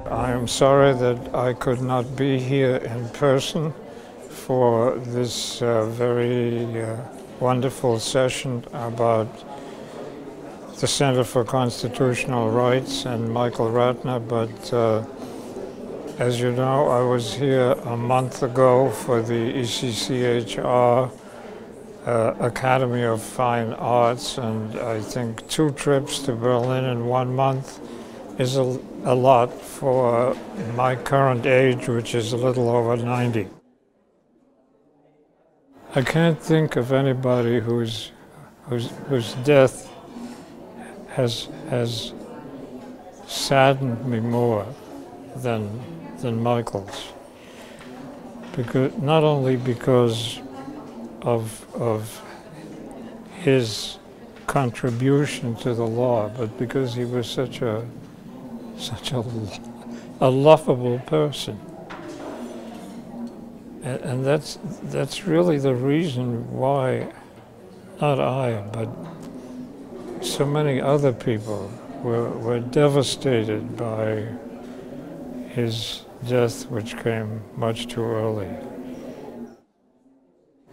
I'm sorry that I could not be here in person for this very wonderful session about the Center for Constitutional Rights and Michael Ratner, but as you know, I was here a month ago for the ECCHR Academy of Fine Arts, and I think 2 trips to Berlin in 1 month is a lot for my current age, which is a little over 90. I can't think of anybody whose death has saddened me more than Michael's. Because not only because of his contribution to the law, but because he was such a lovable person. And that's really the reason why, not I, but so many other people were devastated by his death, which came much too early.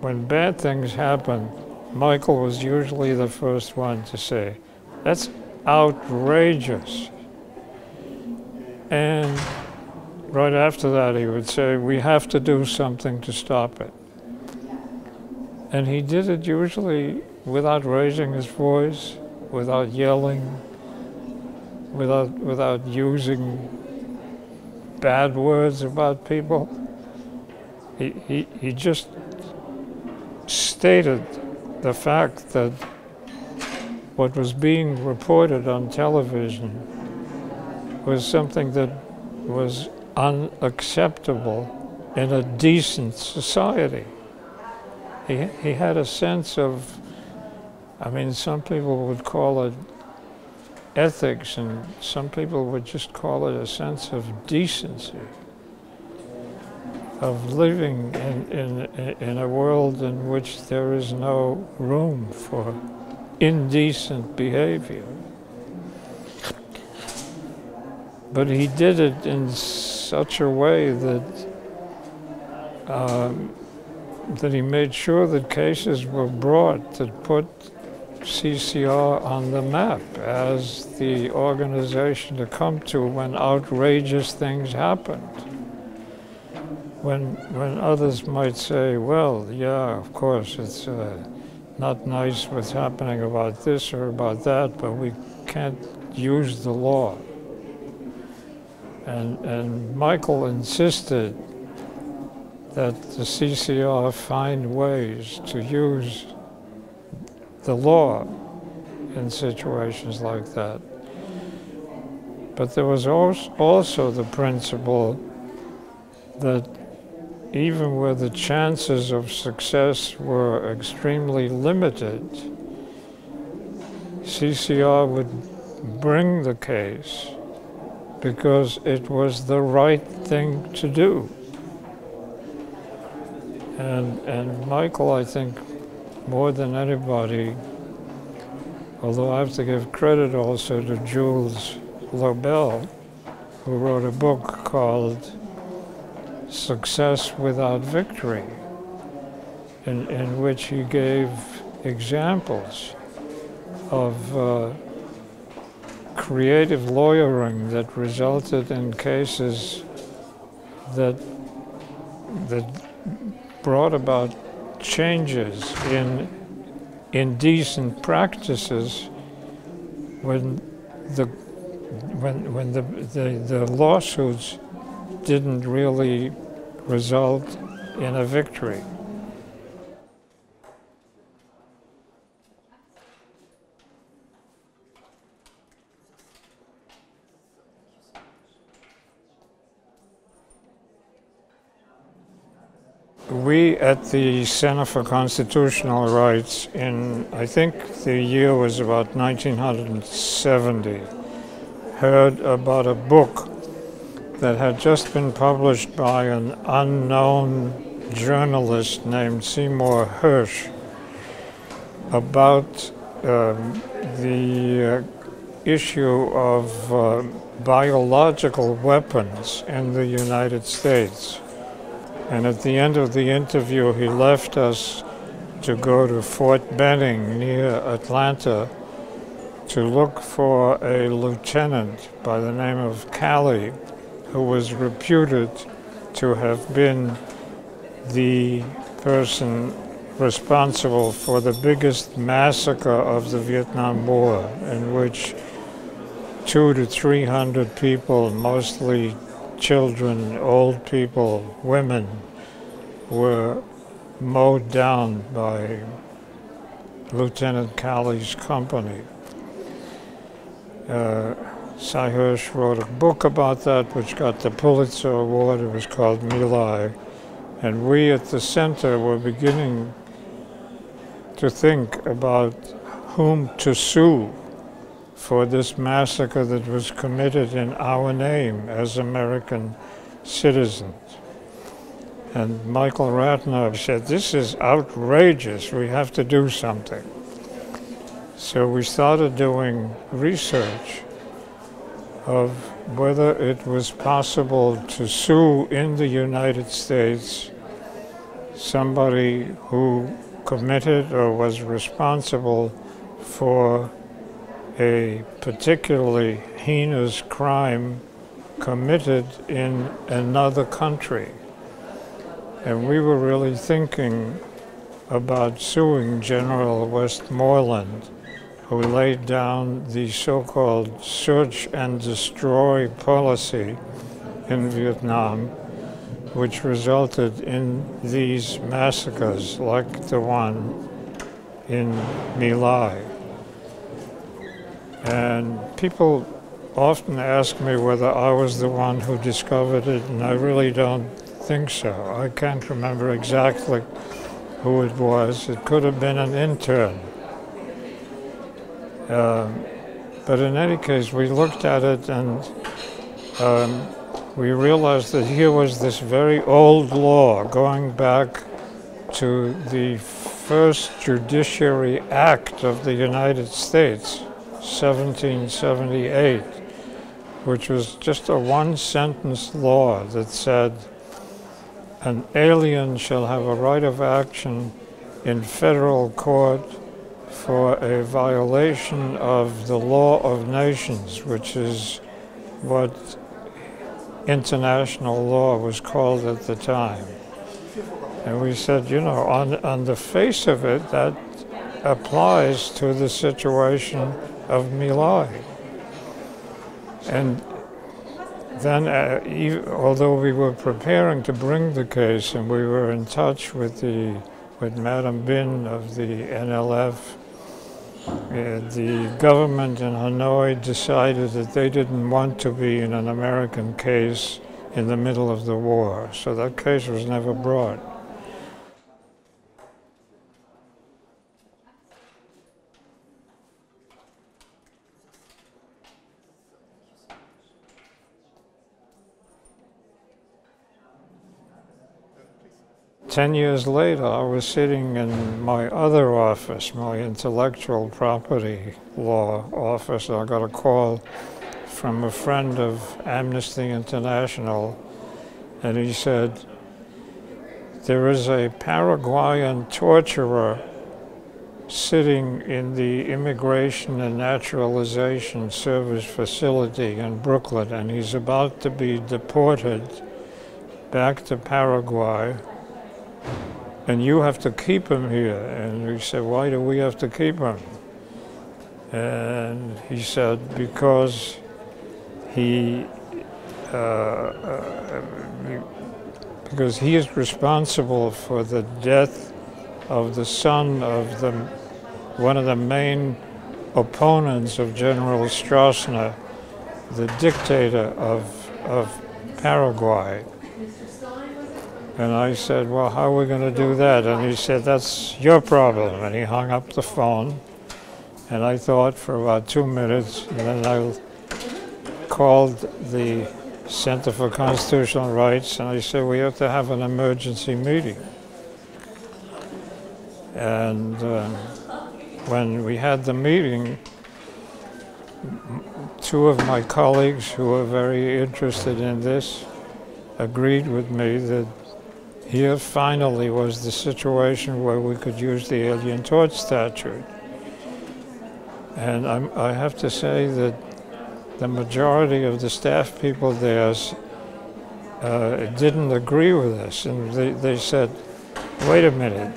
When bad things happened, Michael was usually the first one to say, "That's outrageous." And right after that, he would say, "We have to do something to stop it." And he did it usually without raising his voice, without yelling, without using bad words about people. He just stated the fact that what was being reported on television was something that was unacceptable in a decent society. He had a sense of, I mean, some people would call it ethics, and some people would just call it a sense of decency, of living in a world in which there is no room for indecent behavior. But he did it in such a way that that he made sure that cases were brought that put CCR on the map as the organization to come to when outrageous things happened. When others might say, "Well, yeah, of course, it's not nice what's happening about this or about that, but we can't use the law." And Michael insisted that the CCR find ways to use the law in situations like that. But there was also the principle that even where the chances of success were extremely limited, CCR would bring the case because it was the right thing to do. And Michael, I think, more than anybody, although I have to give credit also to Jules Lobel, who wrote a book called Success Without Victory, in which he gave examples of creative lawyering that resulted in cases that brought about changes in decent practices when the lawsuits didn't really result in a victory. We at the Center for Constitutional Rights I think the year was about 1970, heard about a book that had just been published by an unknown journalist named Seymour Hersh about the issue of biological weapons in the United States. And at the end of the interview, he left us to go to Fort Benning near Atlanta to look for a lieutenant by the name of Calley, who was reputed to have been the person responsible for the biggest massacre of the Vietnam War, in which 200 to 300 people, mostly children, old people, women, were mowed down by Lieutenant Calley's company. Cy Hersh wrote a book about that, which got the Pulitzer Award. It was called My Lai. And we at the center were beginning to think about whom to sue for this massacre that was committed in our name as American citizens. And Michael Ratner said, "This is outrageous, we have to do something." So we started doing research of whether it was possible to sue in the United States somebody who committed or was responsible for a particularly heinous crime committed in another country. And we were really thinking about suing General Westmoreland, who laid down the so-called search and destroy policy in Vietnam, which resulted in these massacres like the one in My Lai. And people often ask me whether I was the one who discovered it, and I really don't think so. I can't remember exactly who it was. It could have been an intern. But in any case, we looked at it and we realized that here was this very old law going back to the first Judiciary Act of the United States, 1778, which was just a one-sentence law that said, "An alien shall have a right of action in federal court for a violation of the law of nations," which is what international law was called at the time. And we said, you know, on the face of it, that applies to the situation of My Lai. And then, although we were preparing to bring the case, and we were in touch with Madam Bin of the NLF, the government in Hanoi decided that they didn't want to be in an American case in the middle of the war, so that case was never brought. Ten years later, I was sitting in my other office, my intellectual property law office. I got a call from a friend of Amnesty International, and he said, "There is a Paraguayan torturer sitting in the Immigration and Naturalization Service facility in Brooklyn, and he's about to be deported back to Paraguay. And you have to keep him here." And we said, "Why do we have to keep him?" And he said, "Because he is responsible for the death of the son of one of the main opponents of General Stroessner, the dictator of Paraguay." And I said, well, how are we going to do that? And he said, that's your problem. And he hung up the phone. And I thought for about 2 minutes, and then I called the Center for Constitutional Rights, and I said, we have to have an emergency meeting. And when we had the meeting, two of my colleagues who were very interested in this agreed with me that here finally was the situation where we could use the Alien Tort Statute. And I have to say that the majority of the staff people there didn't agree with us. And they said, wait a minute,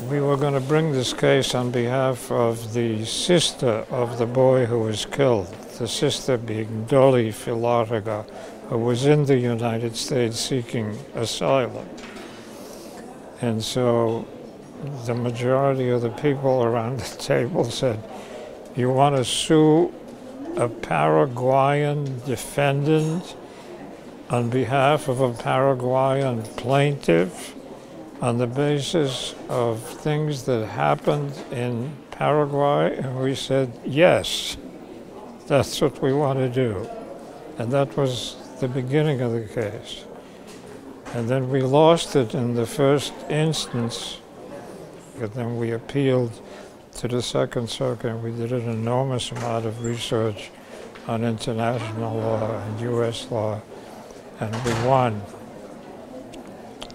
we were going to bring this case on behalf of the sister of the boy who was killed, the sister being Dolly Filartiga, who was in the United States seeking asylum. And so the majority of the people around the table said, you want to sue a Paraguayan defendant on behalf of a Paraguayan plaintiff on the basis of things that happened in Paraguay? And we said, yes, that's what we want to do. And that was the beginning of the case. And then we lost it in the first instance, and then we appealed to the Second Circuit. We did an enormous amount of research on international law and U.S. law, and we won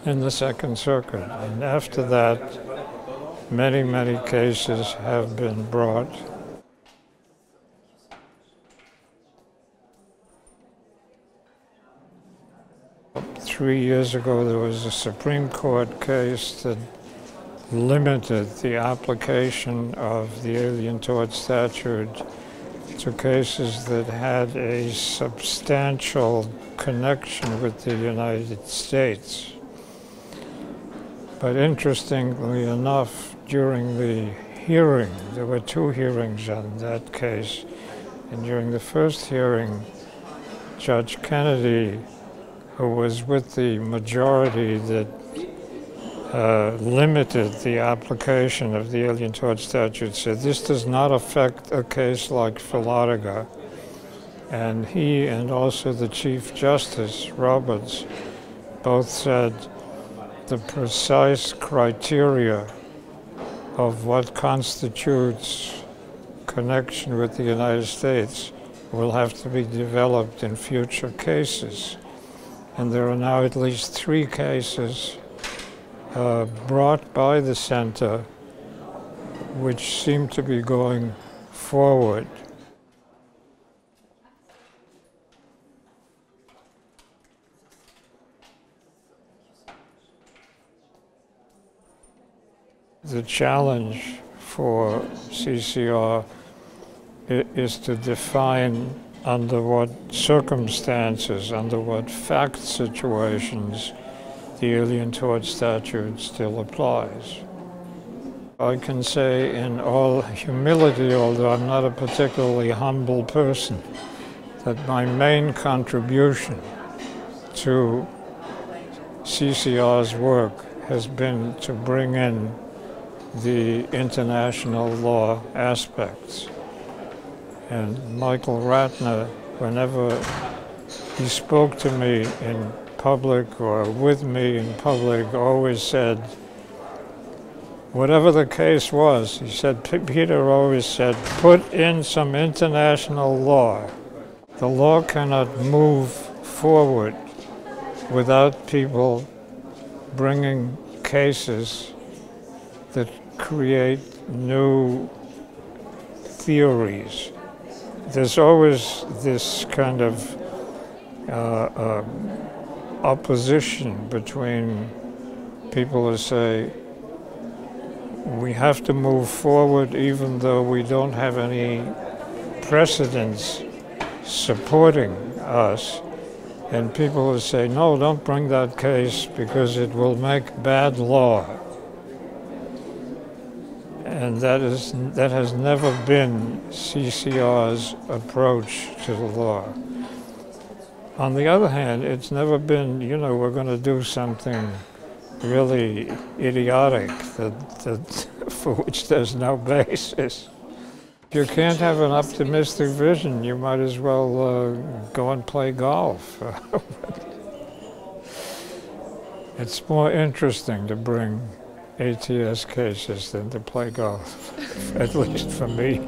in the Second Circuit. And after that, many, many cases have been brought. Three years ago, there was a Supreme Court case that limited the application of the Alien Tort Statute to cases that had a substantial connection with the United States. But interestingly enough, during the hearing, there were two hearings on that case, and during the first hearing, Judge Kennedy, who was with the majority that limited the application of the Alien Tort Statute, said this does not affect a case like Filartiga. And he and also the Chief Justice, Roberts, both said the precise criteria of what constitutes connection with the United States will have to be developed in future cases. And there are now at least 3 cases brought by the center which seem to be going forward. The challenge for CCR is to define under what circumstances, under what fact situations the Alien Tort Statute still applies. I can say in all humility, although I'm not a particularly humble person, that my main contribution to CCR's work has been to bring in the international law aspects. And Michael Ratner, whenever he spoke to me in public or with me in public, always said, whatever the case was, he said, Peter always said, put in some international law. The law cannot move forward without people bringing cases that create new theories. There's always this kind of opposition between people who say, we have to move forward even though we don't have any precedents supporting us, and people who say, no, don't bring that case because it will make bad law. And that has never been CCR's approach to the law. On the other hand, it's never been, you know, we're going to do something really idiotic that for which there's no basis. If you can't have an optimistic vision, you might as well go and play golf. It's more interesting to bring ATS cases than to play golf, at least for me.